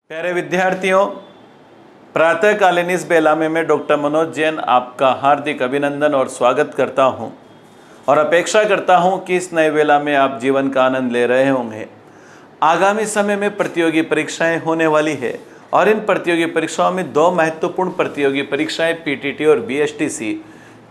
प्यारे विद्यार्थियों, प्रातःकालीन इस बेला में मैं डॉक्टर मनोज जैन आपका हार्दिक अभिनंदन और स्वागत करता हूं और अपेक्षा करता हूं कि इस नए बेला में आप जीवन का आनंद ले रहे होंगे। आगामी समय में प्रतियोगी परीक्षाएं होने वाली है और इन प्रतियोगी परीक्षाओं में दो महत्वपूर्ण प्रतियोगी परीक्षाएं पीटीटी और बीएसटीसी।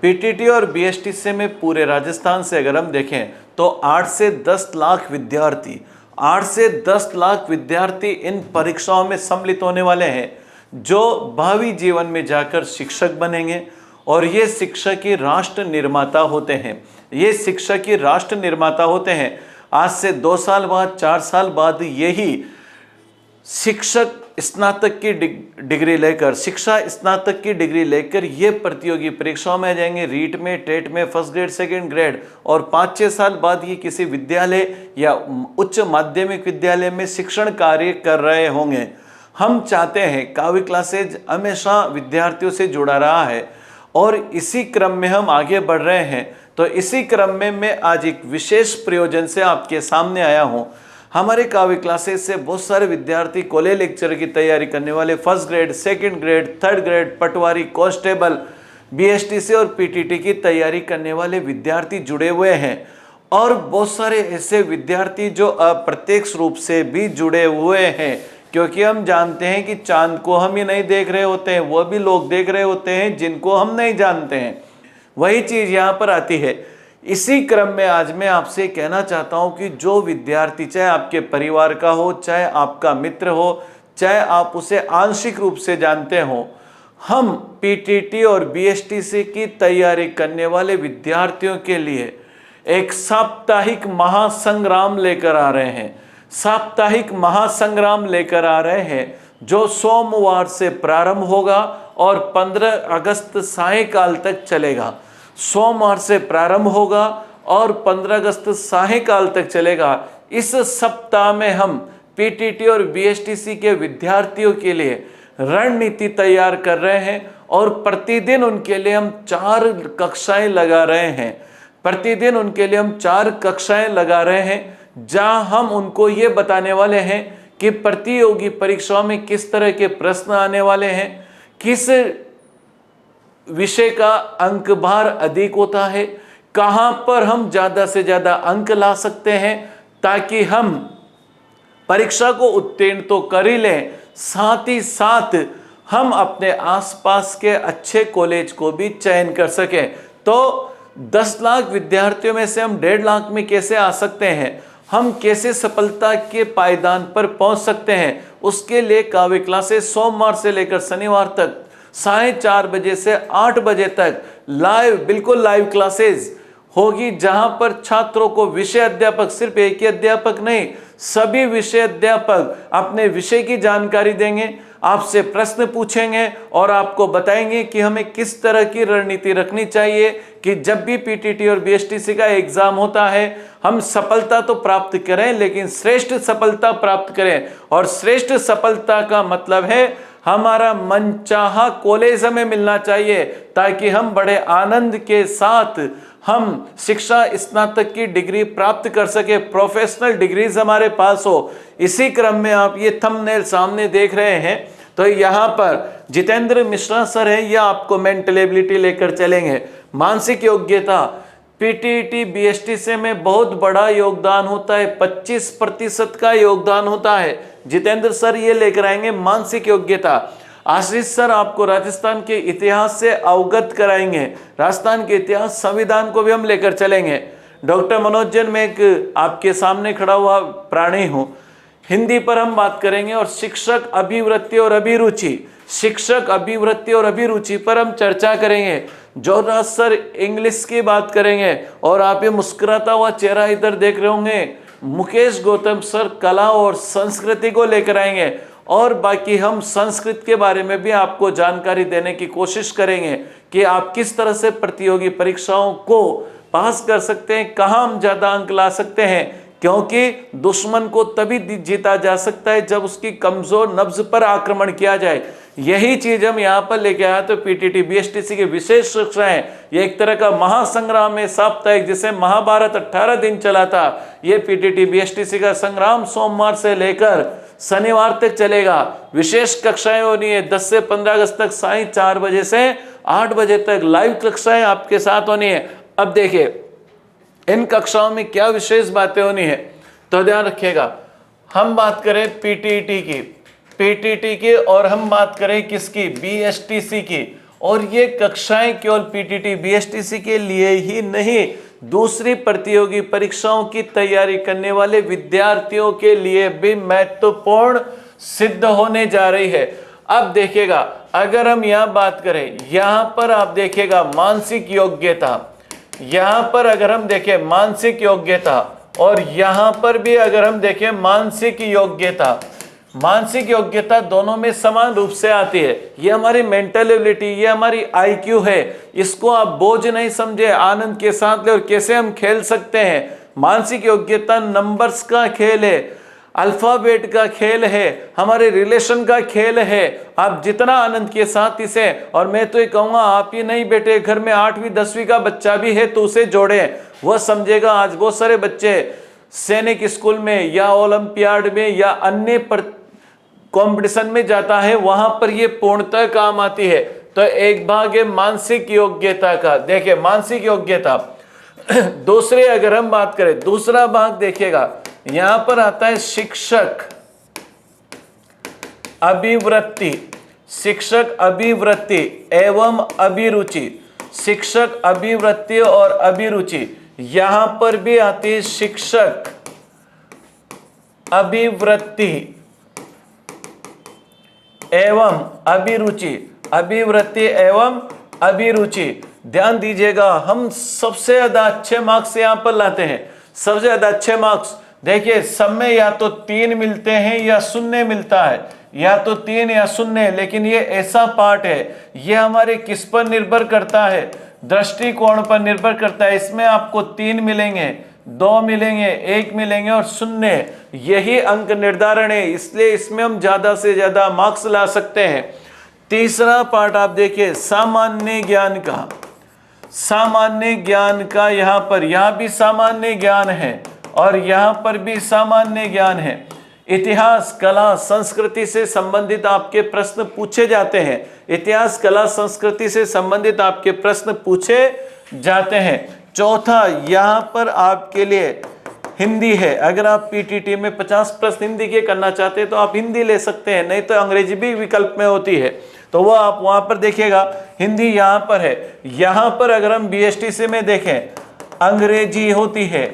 पीटीटी और बीएसटीसी में पूरे राजस्थान से अगर हम देखें तो 8 से 10 लाख विद्यार्थी 8 से 10 लाख विद्यार्थी इन परीक्षाओं में सम्मिलित होने वाले हैं, जो भावी जीवन में जाकर शिक्षक बनेंगे और ये शिक्षक ही राष्ट्र निर्माता होते हैं। ये शिक्षक ही राष्ट्र निर्माता होते हैं। आज से 2 साल बाद 4 साल बाद यही शिक्षक स्नातक की डिग्री लेकर ये प्रतियोगी परीक्षाओं में आ जाएंगे, रीट में, टेट में, फर्स्ट ग्रेड, सेकंड ग्रेड, और 5-6 साल बाद ये किसी विद्यालय या उच्च माध्यमिक विद्यालय में शिक्षण कार्य कर रहे होंगे। हम चाहते हैं काव्य क्लासेज हमेशा विद्यार्थियों से जुड़ा रहा है और इसी क्रम में हम आगे बढ़ रहे हैं। तो इसी क्रम में मैं आज एक विशेष प्रयोजन से आपके सामने आया हूं। हमारे काव्य क्लासेस से बहुत सारे विद्यार्थी कॉलेज लेक्चर की तैयारी करने वाले, first grade, second grade, third grade, पटवारी, कांस्टेबल, बीएसटीसी और पीटीटी की तैयारी करने वाले विद्यार्थी जुड़े हुए हैं और बहुत सारे ऐसे विद्यार्थी जो अप्रत्यक्ष रूप से भी जुड़े हुए हैं, क्योंकि हम जानते हैं कि चांद को हम ही नहीं देख रहे होते हैं, वो भी लोग देख रहे होते हैं जिनको हम नहीं जानते हैं। वही चीज़ यहाँ पर आती है। इसी क्रम में आज मैं आपसे कहना चाहता हूं कि जो विद्यार्थी, चाहे आपके परिवार का हो, चाहे आपका मित्र हो, चाहे आप उसे आंशिक रूप से जानते हो, हम पीटीटी और बीएसटीसी की तैयारी करने वाले विद्यार्थियों के लिए एक साप्ताहिक महासंग्राम लेकर आ रहे हैं। साप्ताहिक महासंग्राम लेकर आ रहे हैं जो सोमवार से प्रारंभ होगा और 15 अगस्त सायंकाल तक चलेगा। सोमवार से प्रारंभ होगा और 15 अगस्त सायंकाल तक चलेगा। इस सप्ताह में हम पीटीटी और बीएसटीसी के विद्यार्थियों के लिए रणनीति तैयार कर रहे हैं और प्रतिदिन उनके लिए हम 4 कक्षाएं लगा रहे हैं। प्रतिदिन उनके लिए हम 4 कक्षाएं लगा रहे हैं, जहां हम उनको ये बताने वाले हैं कि प्रतियोगी परीक्षाओं में किस तरह के प्रश्न आने वाले हैं, किस विषय का अंक भार अधिक होता है, कहां पर हम ज्यादा से ज्यादा अंक ला सकते हैं ताकि हम परीक्षा को उत्तीर्ण तो कर ही लें, साथ ही साथ हम अपने आसपास के अच्छे कॉलेज को भी चयन कर सकें। तो 10 लाख विद्यार्थियों में से हम 1.5 लाख में कैसे आ सकते हैं, हम कैसे सफलता के पायदान पर पहुंच सकते हैं, उसके लिए काव्य क्लासेस सोमवार से लेकर शनिवार तक 4:30 बजे से 8 बजे तक बिल्कुल लाइव क्लासेस होगी, जहां पर छात्रों को विषय अध्यापक, सिर्फ एक ही अध्यापक नहीं, सभी विषय अध्यापक अपने विषय की जानकारी देंगे, आपसे प्रश्न पूछेंगे और आपको बताएंगे कि हमें किस तरह की रणनीति रखनी चाहिए कि जब भी पीटीटी और बीएसटीसी का एग्जाम होता है हम सफलता तो प्राप्त करें, लेकिन श्रेष्ठ सफलता प्राप्त करें। और श्रेष्ठ सफलता का मतलब है हमारा मनचाहा कॉलेज हमें मिलना चाहिए, ताकि हम बड़े आनंद के साथ हम शिक्षा स्नातक की डिग्री प्राप्त कर सके, प्रोफेशनल डिग्रीज हमारे पास हो। इसी क्रम में आप ये थंबनेल सामने देख रहे हैं, तो यहाँ पर जितेंद्र मिश्रा सर हैं, यह आपको मेंटल एबिलिटी लेकर चलेंगे। मानसिक योग्यता पीटीटी बीएसटीसी में बहुत बड़ा योगदान होता है, 25% का योगदान होता है। जितेंद्र सर ये लेकर आएंगे मानसिक योग्यता। आशीष सर आपको राजस्थान के इतिहास से अवगत कराएंगे, राजस्थान के इतिहास, संविधान को भी हम लेकर चलेंगे। डॉक्टर मनोज जैन, मैं एक आपके सामने खड़ा हुआ प्राणी हूँ। हिंदी पर हम बात करेंगे और शिक्षक अभिवृत्ति और अभिरुचि, शिक्षक अभिवृत्ति और अभिरुचि पर हम चर्चा करेंगे। जोरदार सर इंग्लिश की बात करेंगे और आप ये मुस्कुराता हुआ चेहरा इधर देख रहे होंगे। मुकेश गौतम सर कला और संस्कृति को लेकर आएंगे और बाकी हम संस्कृत के बारे में भी आपको जानकारी देने की कोशिश करेंगे कि आप किस तरह से प्रतियोगी परीक्षाओं को पास कर सकते हैं, कहाँ हम ज़्यादा अंक ला सकते हैं, क्योंकि दुश्मन को तभी जीता जा सकता है जब उसकी कमजोर नब्ज पर आक्रमण किया जाए। यही चीज हम यहाँ पर लेके आए। तो पीटीटी बीएसटीसी के विशेष कक्षाएं, ये एक तरह का महासंग्राम है साप्ताहिक, जिसे महाभारत 18 दिन चला था। ये पीटीटी बीएसटीसी का संग्राम सोमवार से लेकर शनिवार तक चलेगा। विशेष कक्षाएं होनी है 10 से 15 अगस्त तक, साय 4 बजे से 8 बजे तक लाइव कक्षाएं आपके साथ होनी है। अब देखिए इन कक्षाओं में क्या विशेष बातें होनी है, तो ध्यान रखिएगा। हम बात करें पीटीटी की और हम बात करें किसकी, बीएसटीसी की। और ये कक्षाएं केवल पीटीटी बीएसटीसी के लिए ही नहीं, दूसरी प्रतियोगी परीक्षाओं की तैयारी करने वाले विद्यार्थियों के लिए भी महत्वपूर्ण सिद्ध होने जा रही है। अब देखिएगा, अगर हम यहां बात करें, यहां पर आप देखिएगा मानसिक योग्यता, यहां पर अगर हम देखें मानसिक योग्यता, और यहां पर भी अगर हम देखें मानसिक योग्यता दोनों में समान रूप से आती है। ये हमारी मेंटल एबिलिटी, ये हमारी आईक्यू है, इसको आप बोझ नहीं समझे, आनंद के साथ ले और कैसे हम खेल सकते हैं। मानसिक योग्यता नंबर्स का खेल है, अल्फाबेट का खेल है, हमारे रिलेशन का खेल है। आप जितना आनंद के साथ इसे, और मैं तो ये कहूँगा आप ही नहीं बेटे, घर में 8वीं 10वीं का बच्चा भी है तो उसे जोड़ें, वह समझेगा। आज बहुत सारे बच्चे सैनिक स्कूल में या ओलंपियाड में या अन्य कंपटीशन में जाता है, वहां पर ये पूर्णतः काम आती है। तो एक भाग है मानसिक योग्यता का, देखिए मानसिक योग्यता। दूसरे अगर हम बात करें, दूसरा भाग देखिएगा, यहां पर आता है शिक्षक अभिवृत्ति, शिक्षक अभिवृत्ति एवं अभिरुचि, शिक्षक अभिवृत्ति और अभिरुचि। यहां पर भी आती है शिक्षक अभिवृत्ति एवं अभिरुचि, अभिवृत्ति एवं अभिरुचि। ध्यान दीजिएगा, हम सबसे ज्यादा अच्छे मार्क्स यहां पर लाते हैं, सबसे ज्यादा अच्छे मार्क्स। देखिए सब में या तो 3 मिलते हैं या 0 मिलता है, या तो 3 या 0। लेकिन ये ऐसा पार्ट है, ये हमारे किस पर निर्भर करता है, दृष्टिकोण पर निर्भर करता है। इसमें आपको 3 मिलेंगे, 2 मिलेंगे, 1 मिलेंगे और 0, यही अंक निर्धारण है। इसलिए इसमें हम ज्यादा से ज्यादा मार्क्स ला सकते हैं। तीसरा पार्ट आप देखिए सामान्य ज्ञान का, सामान्य ज्ञान का, यहाँ भी सामान्य ज्ञान है और यहाँ पर भी सामान्य ज्ञान है। इतिहास, कला, संस्कृति से संबंधित आपके प्रश्न पूछे जाते हैं, इतिहास, कला, संस्कृति से संबंधित आपके प्रश्न पूछे जाते हैं। चौथा यहाँ पर आपके लिए हिंदी है। अगर आप पीटीटी में 50 प्रश्न हिंदी के करना चाहते हैं तो आप हिंदी ले सकते हैं, नहीं तो अंग्रेजी भी विकल्प में होती है, तो वो आप वहां पर देखिएगा। हिंदी यहाँ पर है। यहाँ पर अगर हम बीएसटीसी में देखें, अंग्रेजी होती है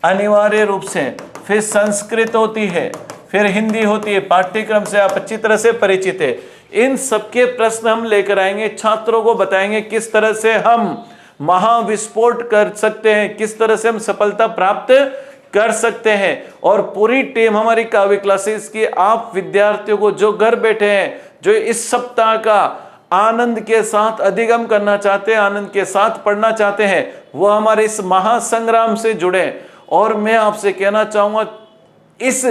अनिवार्य रूप से, फिर संस्कृत होती है, फिर हिंदी होती है। पाठ्यक्रम से आप अच्छी तरह से परिचित है। इन सबके प्रश्न हम लेकर आएंगे, छात्रों को बताएंगे किस तरह से हम महाविस्फोट कर सकते हैं, किस तरह से हम सफलता प्राप्त कर सकते हैं। और पूरी टीम हमारी काव्य क्लासेस की आप विद्यार्थियों को जो घर बैठे हैं, जो इस सप्ताह का आनंद के साथ अधिगम करना चाहते हैं, आनंद के साथ पढ़ना चाहते हैं, वो हमारे इस महासंग्राम से जुड़े। और मैं आपसे कहना चाहूंगा इस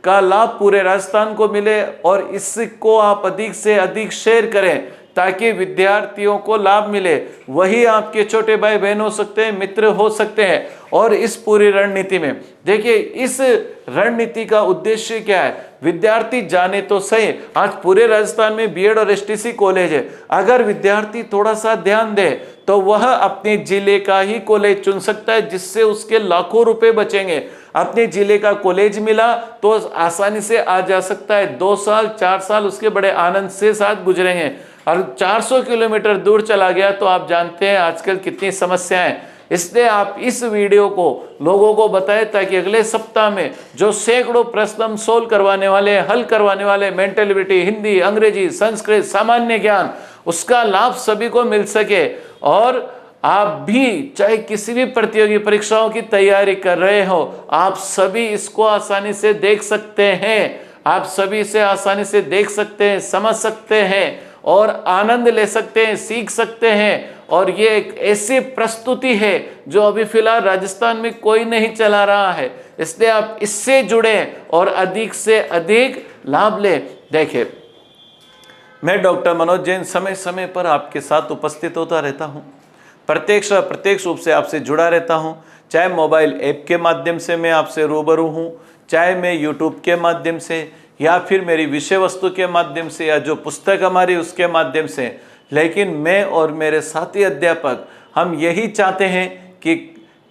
का लाभ पूरे राजस्थान को मिले और इसको आप अधिक से अधिक शेयर करें ताकि विद्यार्थियों को लाभ मिले। वही आपके छोटे भाई बहन हो सकते हैं, मित्र हो सकते हैं। और इस पूरी रणनीति में देखिए, इस रणनीति का उद्देश्य क्या है, विद्यार्थी जाने तो सही। आज पूरे राजस्थान में बीएड और एसटीसी कॉलेज है। अगर विद्यार्थी थोड़ा सा ध्यान दे तो वह अपने जिले का ही कॉलेज चुन सकता है, जिससे उसके लाखों रुपए बचेंगे। अपने जिले का कॉलेज मिला तो आसानी से आ जा सकता है। 2 साल 4 साल उसके बड़े आनंद से साथ गुजरेंगे। और 400 किलोमीटर दूर चला गया तो आप जानते हैं आजकल कितनी समस्याएं। इसलिए आप इस वीडियो को लोगों को बताएं ताकि अगले सप्ताह में जो सैकड़ों प्रश्न हम सोल्व करवाने वाले, हल करवाने वाले, मेंटल एबिलिटी, हिंदी, अंग्रेजी, संस्कृत, सामान्य ज्ञान, उसका लाभ सभी को मिल सके। और आप भी चाहे किसी भी प्रतियोगी परीक्षाओं की तैयारी कर रहे हो, आप सभी इसको आसानी से देख सकते हैं, आप सभी इसे आसानी से देख सकते हैं, समझ सकते हैं और आनंद ले सकते हैं, सीख सकते हैं। और ये एक ऐसी प्रस्तुति है जो अभी फिलहाल राजस्थान में कोई नहीं चला रहा है। इसलिए आप इससे जुड़े और अधिक से अधिक लाभ लें। देखिए, मैं डॉक्टर मनोज जैन समय समय पर आपके साथ उपस्थित होता रहता हूँ, प्रत्यक्ष रूप से आपसे जुड़ा रहता हूँ। चाहे मोबाइल ऐप के माध्यम से मैं आपसे रूबरू हूँ, चाहे मैं यूट्यूब के माध्यम से या फिर मेरी विषय वस्तु के माध्यम से या जो पुस्तक हमारी उसके माध्यम से, लेकिन मैं और मेरे साथी अध्यापक हम यही चाहते हैं कि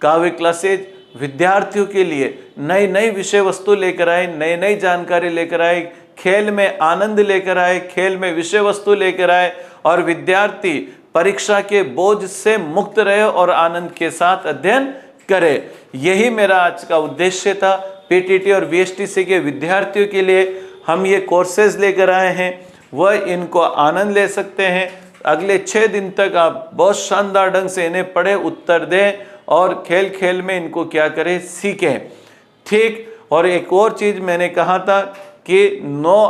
काव्य क्लासेज विद्यार्थियों के लिए नई नई विषय वस्तु लेकर आए, नई नई जानकारी लेकर आए, खेल में आनंद लेकर आए, खेल में विषय वस्तु लेकर आए और विद्यार्थी परीक्षा के बोझ से मुक्त रहे और आनंद के साथ अध्ययन करे। यही मेरा आज का उद्देश्य था। पीटीटी और वीएसटीसी के विद्यार्थियों के लिए हम ये कोर्सेज लेकर आए हैं, वह इनको आनंद ले सकते हैं। अगले 6 दिन तक आप बहुत शानदार ढंग से इन्हें पढ़े, उत्तर दें और खेल खेल में इनको क्या करें, सीखें। ठीक। और एक और चीज़ मैंने कहा था कि 9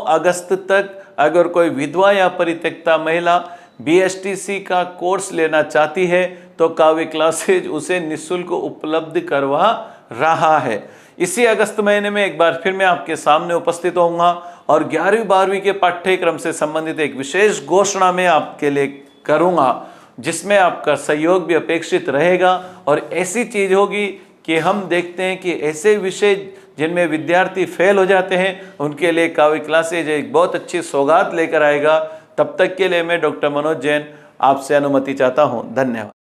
अगस्त तक अगर कोई विधवा या परित्यक्ता महिला बीएसटीसी का कोर्स लेना चाहती है तो काव्य क्लासेज उसे निःशुल्क उपलब्ध करवा रहा है। इसी अगस्त महीने में एक बार फिर मैं आपके सामने उपस्थित होऊंगा और 11वीं 12वीं के पाठ्यक्रम से संबंधित एक विशेष घोषणा मैं आपके लिए करूंगा, जिसमें आपका सहयोग भी अपेक्षित रहेगा। और ऐसी चीज होगी कि हम देखते हैं कि ऐसे विषय जिनमें विद्यार्थी फेल हो जाते हैं उनके लिए काव्य क्लासेज एक बहुत अच्छी सौगात लेकर आएगा। तब तक के लिए मैं डॉक्टर मनोज जैन आपसे अनुमति चाहता हूँ। धन्यवाद।